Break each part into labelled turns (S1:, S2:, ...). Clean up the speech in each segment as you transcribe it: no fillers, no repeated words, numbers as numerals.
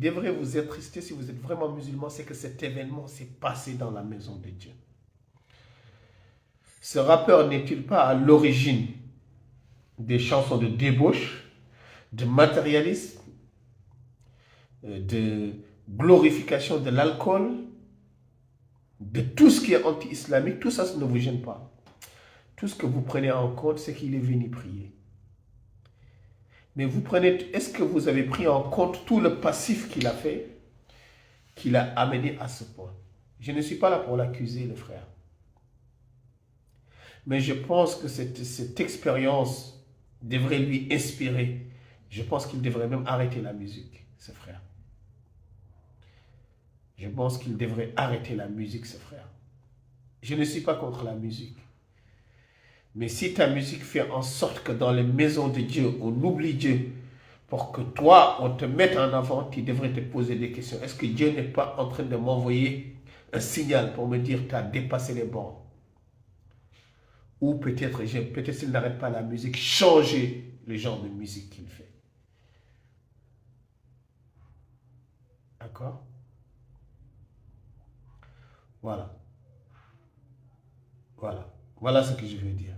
S1: devrait vous attrister si vous êtes vraiment musulman, c'est que cet événement s'est passé dans la maison de Dieu. Ce rappeur n'est-il pas à l'origine des chansons de débauche, de matérialisme, de glorification de l'alcool, de tout ce qui est anti-islamique? Tout ça, ça ne vous gêne pas. Tout ce que vous prenez en compte, c'est qu'il est venu prier. Mais vous prenez, est-ce que vous avez pris en compte tout le passif qu'il a fait, qu'il a amené à ce point? Je ne suis pas là pour l'accuser, le frère. Mais je pense que cette expérience devrait lui inspirer. Je pense qu'il devrait même arrêter la musique, ce frère. Je pense qu'il devrait arrêter la musique, ce frère. Je ne suis pas contre la musique. Mais si ta musique fait en sorte que dans les maisons de Dieu, on oublie Dieu, pour que toi, on te mette en avant, tu devrais te poser des questions. Est-ce que Dieu n'est pas en train de m'envoyer un signal pour me dire tu as dépassé les bornes? Ou peut-être s'il n'arrête pas la musique, changer le genre de musique qu'il fait. D'accord? Voilà. Voilà. Voilà ce que je veux dire.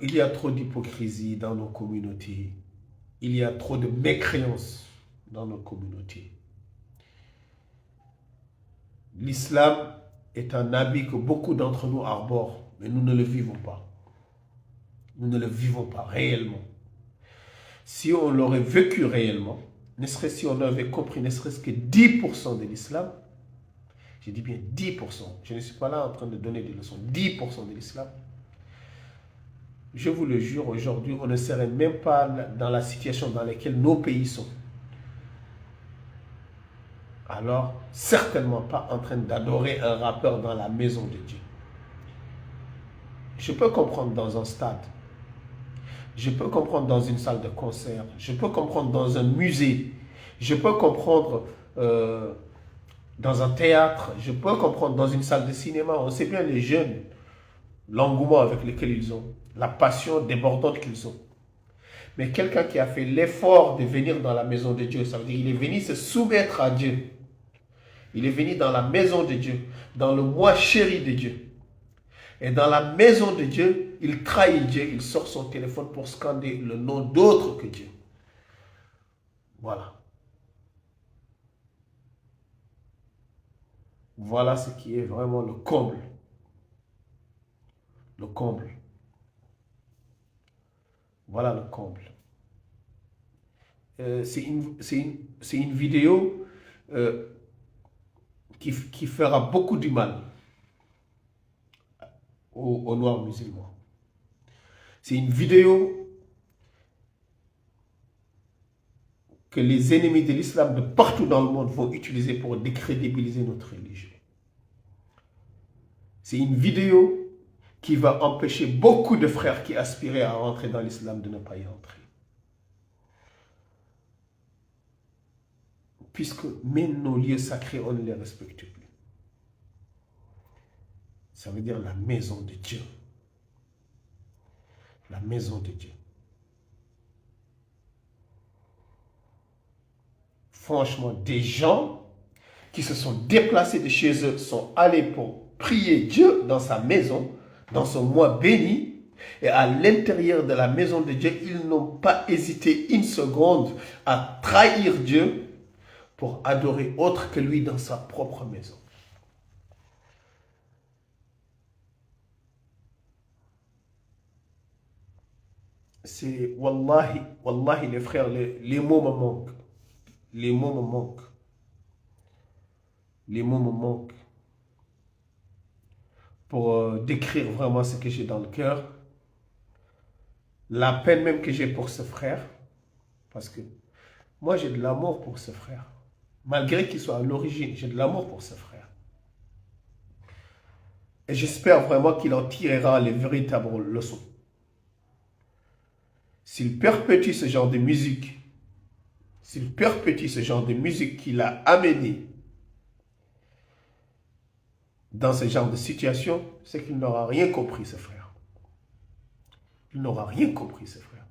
S1: Il y a trop d'hypocrisie dans nos communautés. Il y a trop de mécréance dans nos communautés. L'islam est un habit que beaucoup d'entre nous arborent, mais nous ne le vivons pas. Nous ne le vivons pas réellement. Si on l'aurait vécu réellement, ne serait-ce si on avait compris ne serait-ce que 10% de l'islam, je dis bien 10%, je ne suis pas là en train de donner des leçons, 10% de l'islam, je vous le jure, aujourd'hui, on ne serait même pas dans la situation dans laquelle nos pays sont. Alors, certainement pas en train d'adorer un rappeur dans la maison de Dieu. Je peux comprendre dans un stade, je peux comprendre dans une salle de concert, je peux comprendre dans un musée, je peux comprendre dans un théâtre, je peux comprendre dans une salle de cinéma. On sait bien les jeunes, l'engouement avec lequel ils ont, la passion débordante qu'ils ont. Mais quelqu'un qui a fait l'effort de venir dans la maison de Dieu, ça veut dire qu'il est venu se soumettre à Dieu. Il est venu dans la maison de Dieu, dans le mois chéri de Dieu. Et dans la maison de Dieu, il trahit Dieu, il sort son téléphone pour scander le nom d'autre que Dieu. Voilà. Voilà ce qui est vraiment le comble. Le comble. Voilà le comble. C'est une vidéo qui fera beaucoup du mal aux Noirs musulmans. C'est une vidéo que les ennemis de l'islam de partout dans le monde vont utiliser pour décrédibiliser notre religion. C'est une vidéo qui va empêcher beaucoup de frères qui aspiraient à rentrer dans l'islam de ne pas y entrer. Puisque même nos lieux sacrés, on ne les respecte plus. Ça veut dire la maison de Dieu. La maison de Dieu. Franchement, des gens qui se sont déplacés de chez eux sont allés pour prier Dieu dans sa maison, dans son mois béni, et à l'intérieur de la maison de Dieu, ils n'ont pas hésité une seconde à trahir Dieu pour adorer autre que lui dans sa propre maison. C'est, wallahi, wallahi les frères, les mots me manquent. Les mots me manquent. Les mots me manquent pour décrire vraiment ce que j'ai dans le cœur. La peine même que j'ai pour ce frère. Parce que moi, j'ai de l'amour pour ce frère. Malgré qu'il soit à l'origine, j'ai de l'amour pour ce frère. Et j'espère vraiment qu'il en tirera les véritables leçons. S'il perpétue ce genre de musique, s'il perpétue ce genre de musique qu'il a amené dans ce genre de situation, c'est qu'il n'aura rien compris, ce frère. Il n'aura rien compris, ce frère.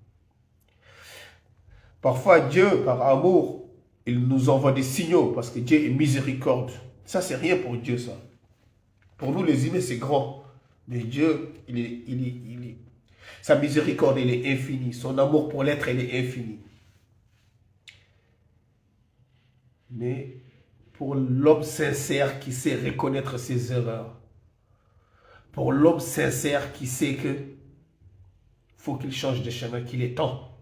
S1: Parfois, Dieu, par amour, il nous envoie des signaux parce que Dieu est miséricorde. Ça, c'est rien pour Dieu, ça. Pour nous, les humains, c'est grand. Mais Dieu, sa miséricorde, elle est infinie. Son amour pour l'être, elle est infinie. Mais pour l'homme sincère qui sait reconnaître ses erreurs, pour l'homme sincère qui sait que faut qu'il change de chemin, qu'il est temps.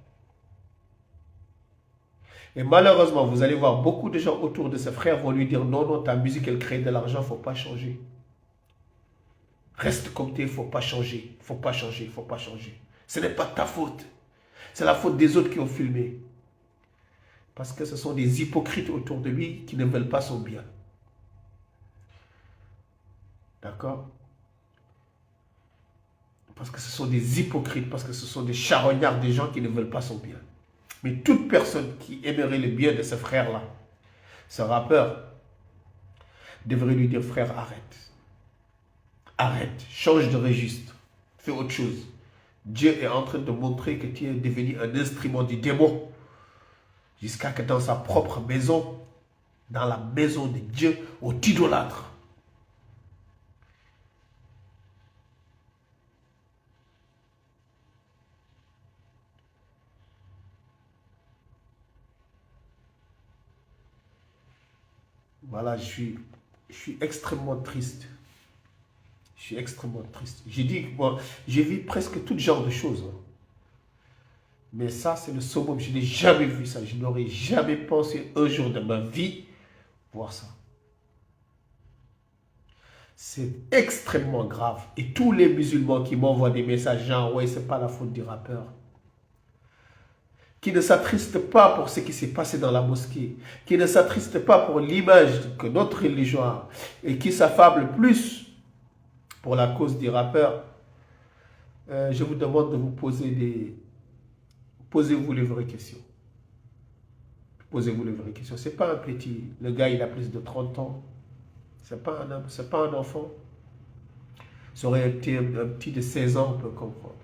S1: Et malheureusement, vous allez voir beaucoup de gens autour de ses frères vont lui dire non, non, ta musique, elle crée de l'argent, il ne faut pas changer. Reste comme tu es, il ne faut pas changer, il ne faut pas changer, il ne faut pas changer. Ce n'est pas ta faute. C'est la faute des autres qui ont filmé. Parce que ce sont des hypocrites autour de lui qui ne veulent pas son bien. D'accord? Parce que ce sont des hypocrites, parce que ce sont des charognards, des gens qui ne veulent pas son bien. Mais toute personne qui aimerait le bien de ce frère-là, ce rappeur, devrait lui dire, frère, arrête. Arrête, change de registre, fais autre chose. Dieu est en train de montrer que tu es devenu un instrument du démon. Jusqu'à que dans sa propre maison, dans la maison de Dieu, on t'idolâtre. Voilà, je suis extrêmement triste. Je suis extrêmement triste. J'ai dit, bon, j'ai vu presque tout genre de choses. Mais ça, c'est le summum. Je n'ai jamais vu ça. Je n'aurais jamais pensé un jour de ma vie voir ça. C'est extrêmement grave. Et tous les musulmans qui m'envoient des messages genre, ouais, c'est pas la faute du rappeur, qui ne s'attristent pas pour ce qui s'est passé dans la mosquée, qui ne s'attristent pas pour l'image que notre religion a, et qui s'affablent plus pour la cause des rappeurs, je vous demande de vous poser Posez-vous les vraies questions. Posez-vous les vraies questions. C'est pas un petit. Le gars, il a plus de 30 ans. C'est pas un homme, c'est pas un enfant. Ça aurait été un petit de 16 ans, on peut comprendre.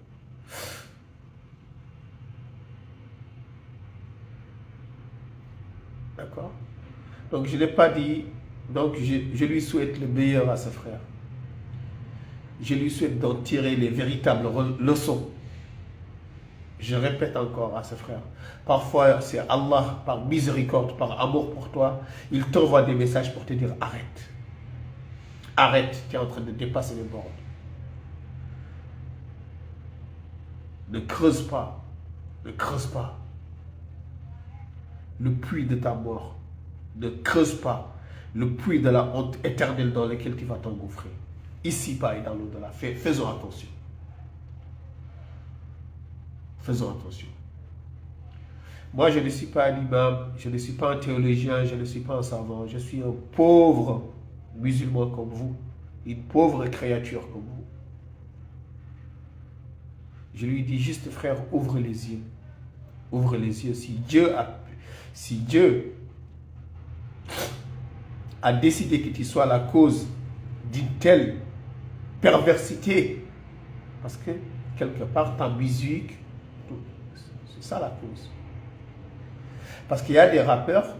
S1: D'accord? Donc je n'ai pas dit. Donc je lui souhaite le meilleur à ce frère. Je lui souhaite d'en tirer les véritables leçons. Je répète encore à ce frère. Parfois, c'est Allah, par miséricorde, par amour pour toi, il t'envoie des messages pour te dire arrête. Arrête, tu es en train de dépasser les bornes. Ne creuse pas. Ne creuse pas le puits de ta mort. Ne creuse pas le puits de la honte éternelle dans lequel tu vas t'engouffrer. Ici-bas et dans l'au-delà. Faisons attention. Faisons attention. Moi, je ne suis pas un imam, je ne suis pas un théologien, je ne suis pas un savant. Je suis un pauvre musulman comme vous. Une pauvre créature comme vous. Je lui dis juste, frère, ouvre les yeux. Ouvre les yeux. Si Dieu a décidé que tu sois la cause d'une telle perversité, parce que quelque part ta musique, c'est ça la cause. Parce qu'il y a des rappeurs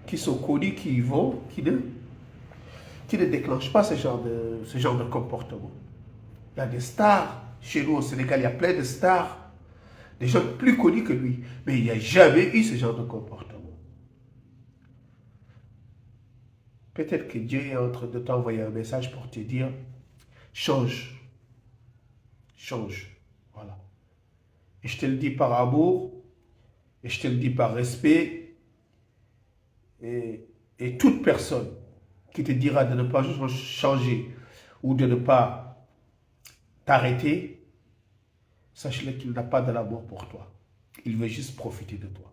S1: qui sont connus, qui ne déclenchent pas ce genre de comportement. Il y a des stars. Chez nous au Sénégal, il y a plein de stars. Des gens plus connus que lui. Mais il n'y a jamais eu ce genre de comportement. Peut-être que Dieu est en train de t'envoyer un message pour te dire, change. Change. Voilà. Et je te le dis par amour, et je te le dis par respect, et toute personne qui te dira de ne pas changer ou de ne pas t'arrêter, sache-le qu'il n'a pas de l'amour pour toi. Il veut juste profiter de toi.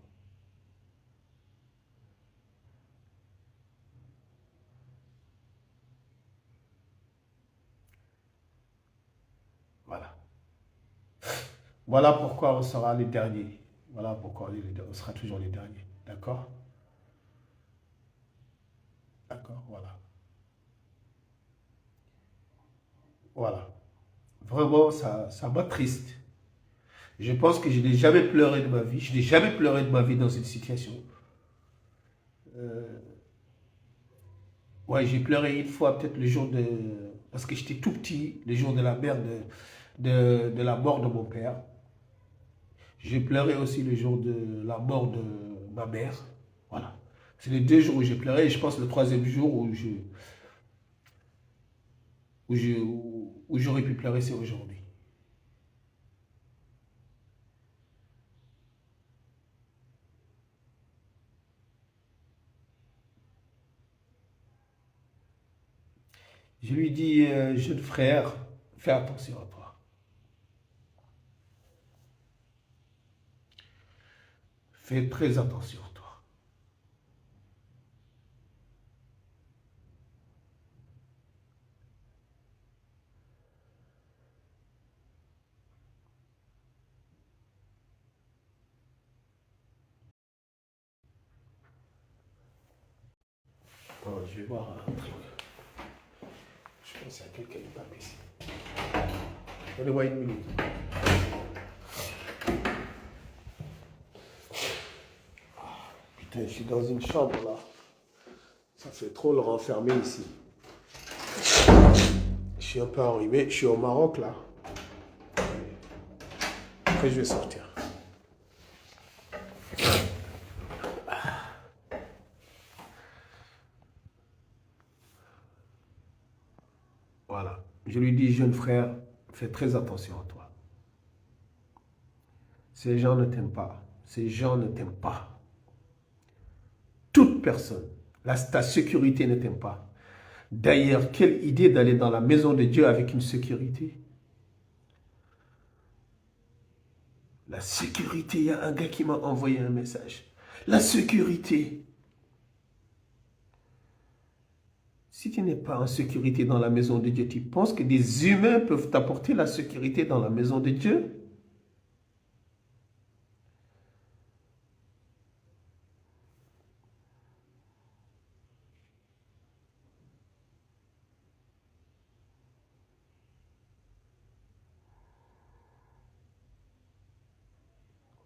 S1: Voilà. Voilà pourquoi on sera les derniers. Voilà pourquoi on sera toujours les derniers. D'accord? D'accord, voilà. Voilà. Vraiment, ça m'attriste. Je pense que je n'ai jamais pleuré de ma vie. Je n'ai jamais pleuré de ma vie dans cette situation. Ouais, j'ai pleuré une fois, peut-être le jour de... Parce que j'étais tout petit, le jour de la mort de la mort de mon père. J'ai pleuré aussi le jour de la mort de ma mère. Voilà. C'est les 2 jours où j'ai pleuré. Et je pense le 3e jour où j'aurais pu pleurer, c'est aujourd'hui. Je lui dis, jeune frère, fais attention à toi. Fais très attention à toi. Bon, je vais voir un truc. Je pense qu'il y a quelqu'un qui tape ici. Donnez-moi une minute. Putain, je suis dans une chambre là. Ça fait trop le renfermer ici. Je suis un peu enrhumé. Je suis au Maroc là. Après, je vais sortir. Voilà. Je lui dis, jeune frère, fais très attention à toi. Ces gens ne t'aiment pas. Ces gens ne t'aiment pas. Toute personne. Ta sécurité ne t'aime pas. D'ailleurs, quelle idée d'aller dans la maison de Dieu avec une sécurité. La sécurité, il y a un gars qui m'a envoyé un message. La sécurité. Si tu n'es pas en sécurité dans la maison de Dieu, tu penses que des humains peuvent t'apporter la sécurité dans la maison de Dieu?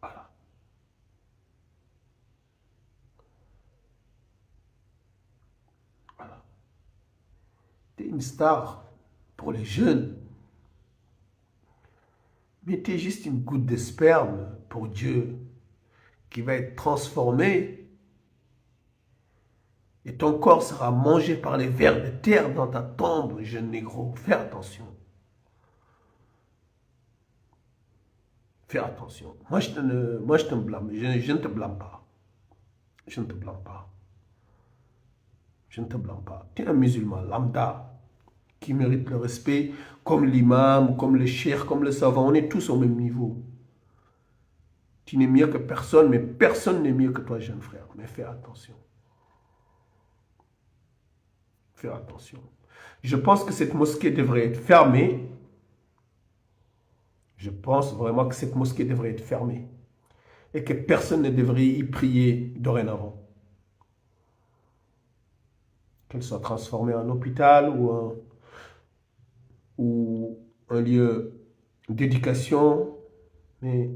S1: Voilà. Voilà. Tu es une star pour les jeunes. Mais tu es juste une goutte de sperme pour Dieu qui va être transformé et ton corps sera mangé par les vers de terre dans ta tombe, jeune négro. Fais attention. Fais attention. Moi, je te blâme. Je ne te blâme pas. Je ne te blâme pas. Je ne te blâme pas. Tu es un musulman lambda qui mérite le respect, comme l'imam, comme le cheikh, comme le savant. On est tous au même niveau. Tu n'es mieux que personne, mais personne n'est mieux que toi, jeune frère. Mais fais attention. Fais attention. Je pense que cette mosquée devrait être fermée. Je pense vraiment que cette mosquée devrait être fermée. Et que personne ne devrait y prier dorénavant. Qu'elle soit transformée en hôpital ou un lieu d'éducation. Mais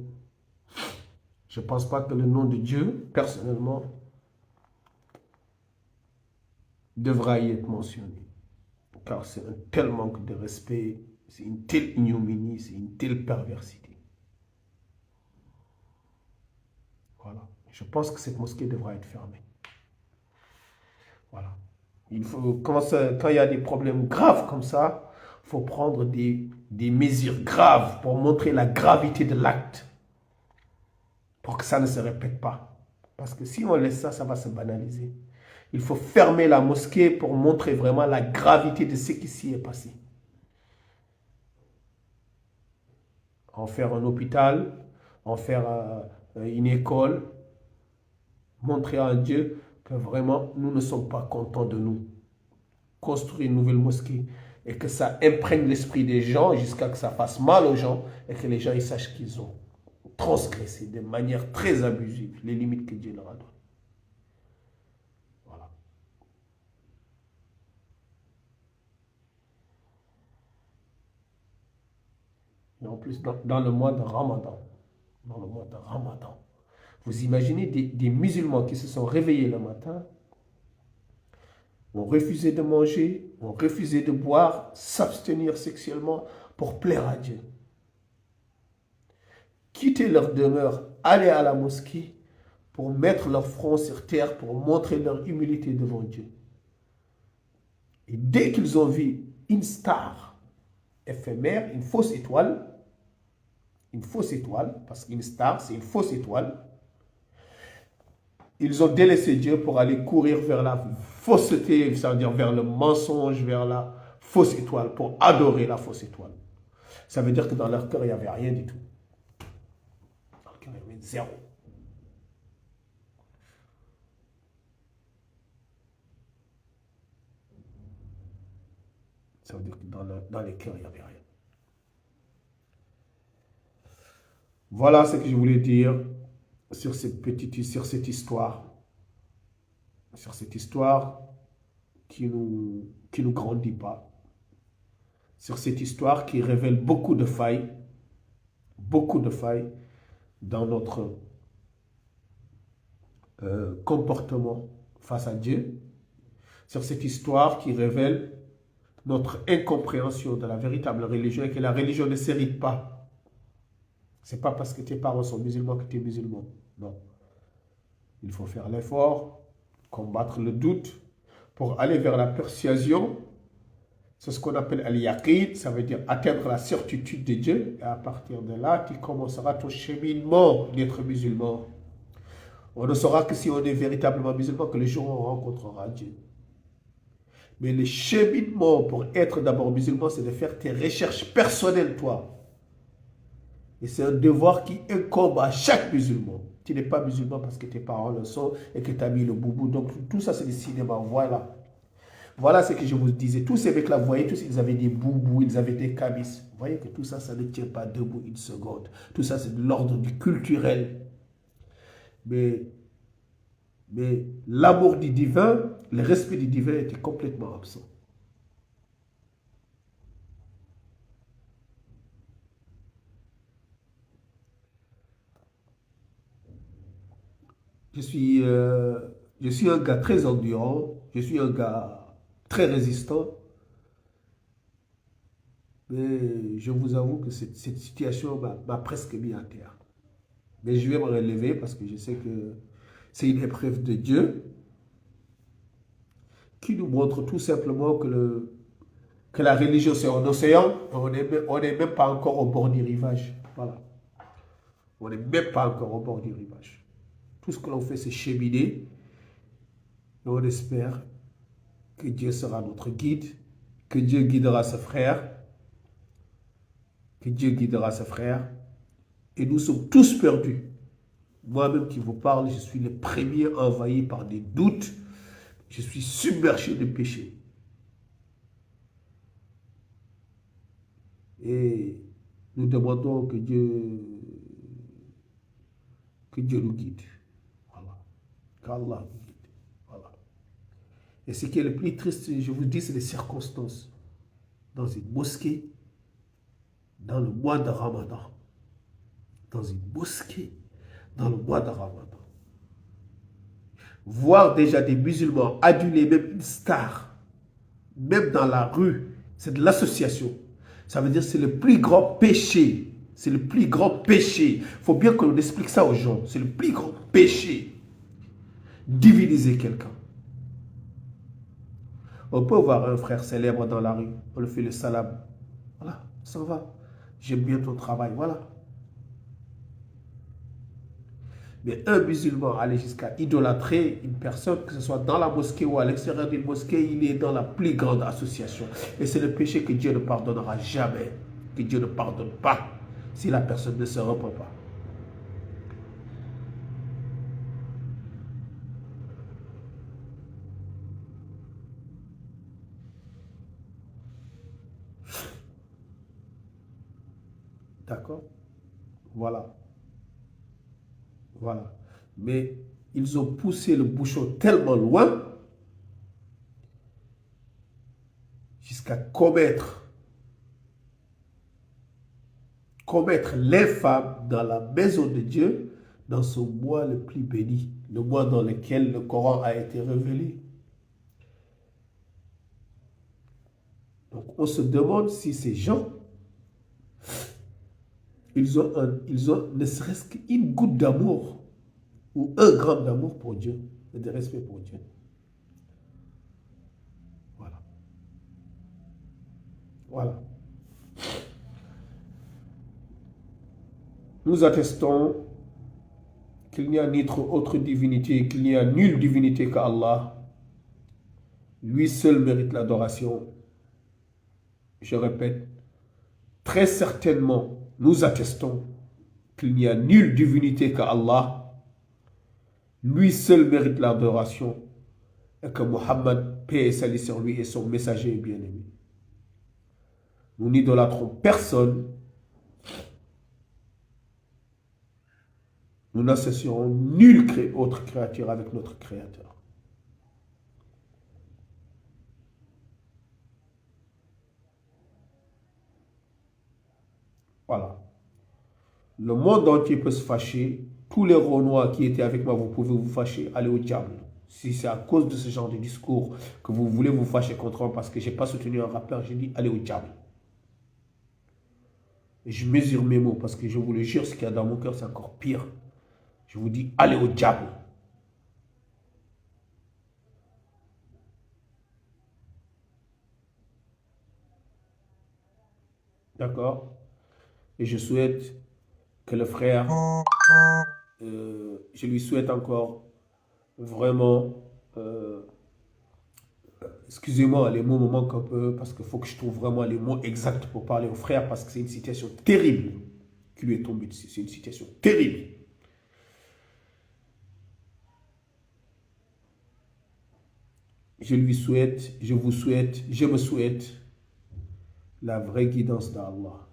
S1: je ne pense pas que le nom de Dieu, personnellement, devra y être mentionné. Car c'est un tel manque de respect, c'est une telle ignominie, c'est une telle perversité. Voilà. Je pense que cette mosquée devra être fermée. Voilà. Il faut, quand il y a des problèmes graves comme ça, il faut prendre des mesures graves pour montrer la gravité de l'acte. Pour que ça ne se répète pas. Parce que si on laisse ça, ça va se banaliser. Il faut fermer la mosquée pour montrer vraiment la gravité de ce qui s'y est passé. En faire un hôpital, en faire une école, montrer à Dieu que vraiment nous ne sommes pas contents de nous. Construire une nouvelle mosquée et que ça imprègne l'esprit des gens jusqu'à que ça fasse mal aux gens et que les gens ils sachent qu'ils ont transgressé de manière très abusive les limites que Dieu leur a données. Voilà. Et en plus, dans le mois de Ramadan. dans le mois de Ramadan. Vous imaginez des musulmans qui se sont réveillés le matin, ont refusé de manger, ont refusé de boire, s'abstenir sexuellement pour plaire à Dieu. Quitter leur demeure, aller à la mosquée pour mettre leur front sur terre, pour montrer leur humilité devant Dieu. Et dès qu'ils ont vu une star éphémère, une fausse étoile, parce qu'une star, c'est une fausse étoile, ils ont délaissé Dieu pour aller courir vers la fausseté, c'est-à-dire vers le mensonge, vers la fausse étoile, pour adorer la fausse étoile. Ça veut dire que dans leur cœur, il n'y avait rien du tout. Dans leur cœur, il y avait zéro. Ça veut dire que dans les cœurs, il n'y avait rien. Voilà ce que je voulais dire sur cette histoire. Sur cette histoire qui nous grandit pas. Sur cette histoire qui révèle beaucoup de failles dans notre comportement face à Dieu. Sur cette histoire qui révèle notre incompréhension de la véritable religion et que la religion ne s'hérite pas. C'est pas parce que tes parents sont musulmans que tu es musulman. Non. Il faut faire l'effort, combattre le doute pour aller vers la persuasion. C'est ce qu'on appelle al-yaqin, ça veut dire atteindre la certitude de Dieu. Et à partir de là, tu commenceras ton cheminement d'être musulman. On ne saura que si on est véritablement musulman que le jour où on rencontrera Dieu. Mais le cheminement pour être d'abord musulman, c'est de faire tes recherches personnelles, toi. Et c'est un devoir qui incombe à chaque musulman. Tu n'es pas musulman parce que tes parents le sont et que tu as mis le boubou. Donc tout ça, c'est du cinéma. Voilà. Voilà ce que je vous disais. Tous ces mecs-là, vous voyez, tous ils avaient des boubous, ils avaient des camis. Vous voyez que tout ça, ça ne tient pas debout une seconde. Tout ça, c'est de l'ordre du culturel. Mais l'amour du divin, le respect du divin était complètement absent. Je suis un gars très endurant, je suis un gars très résistant, mais je vous avoue que cette situation m'a presque mis à terre. Mais je vais me relever parce que je sais que c'est une épreuve de Dieu qui nous montre tout simplement que la religion c'est un océan, on n'est même pas encore au bord du rivage. Voilà. On n'est même pas encore au bord du rivage. Tout ce que l'on fait, c'est cheminer. Et on espère que Dieu sera notre guide, que Dieu guidera ses frères, que Dieu guidera ses frères. Et nous sommes tous perdus. Moi-même qui vous parle, je suis le premier envahi par des doutes. Je suis submergé de péché. Et nous demandons que Dieu nous guide. Voilà. Qu'Allah nous guide. Voilà. Et ce qui est le plus triste, je vous dis, c'est les circonstances. Dans une mosquée, dans le mois de Ramadan. Dans une mosquée, dans le mois de Ramadan. Voir déjà des musulmans aduler même une star, même dans la rue, c'est de l'association. Ça veut dire que c'est le plus grand péché. C'est le plus grand péché. Il faut bien qu'on explique ça aux gens. C'est le plus grand péché. Diviniser quelqu'un. On peut voir un frère célèbre dans la rue. On le fait le salam. Voilà, ça va. J'aime bien ton travail. Voilà. Mais un musulman aller jusqu'à idolâtrer une personne, que ce soit dans la mosquée ou à l'extérieur d'une mosquée, il est dans la plus grande association. Et c'est le péché que Dieu ne pardonnera jamais. Que Dieu ne pardonne pas si la personne ne se repent pas. D'accord? Voilà. Voilà. Mais ils ont poussé le bouchon tellement loin jusqu'à commettre commettre l'infâme dans la maison de Dieu, dans ce mois le plus béni, le mois dans lequel le Coran a été révélé. Donc on se demande si ces gens, ils ont ne serait-ce qu'une goutte d'amour ou un gramme d'amour pour Dieu et de respect pour Dieu. Voilà. Voilà. Nous attestons qu'il n'y a ni autre divinité, qu'il n'y a nulle divinité qu'Allah. Lui seul mérite l'adoration. Je répète, très certainement, nous attestons qu'il n'y a nulle divinité qu'Allah. Lui seul mérite l'adoration et que Muhammad, paix et salut sur lui, est son messager bien-aimé. Nous n'idolâtrons personne. Nous n'associerons nulle autre créature avec notre Créateur. Voilà. Le monde entier peut se fâcher. Tous les Renois qui étaient avec moi, vous pouvez vous fâcher. Allez au diable. Si c'est à cause de ce genre de discours que vous voulez vous fâcher contre moi parce que je n'ai pas soutenu un rappeur, j'ai dit allez au diable. Et je mesure mes mots parce que je vous le jure, ce qu'il y a dans mon cœur, c'est encore pire. Je vous dis allez au diable. D'accord? Et je souhaite que le frère, je lui souhaite encore vraiment, excusez-moi, les mots me manquent un peu parce qu'il faut que je trouve vraiment les mots exacts pour parler au frère parce que c'est une situation terrible qui lui est tombée dessus. C'est une situation terrible. Je lui souhaite, je vous souhaite, je me souhaite la vraie guidance d'Allah.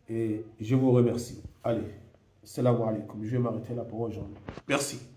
S1: Et je vous remercie. Allez, salam alaikum. Je vais m'arrêter là pour aujourd'hui. Merci.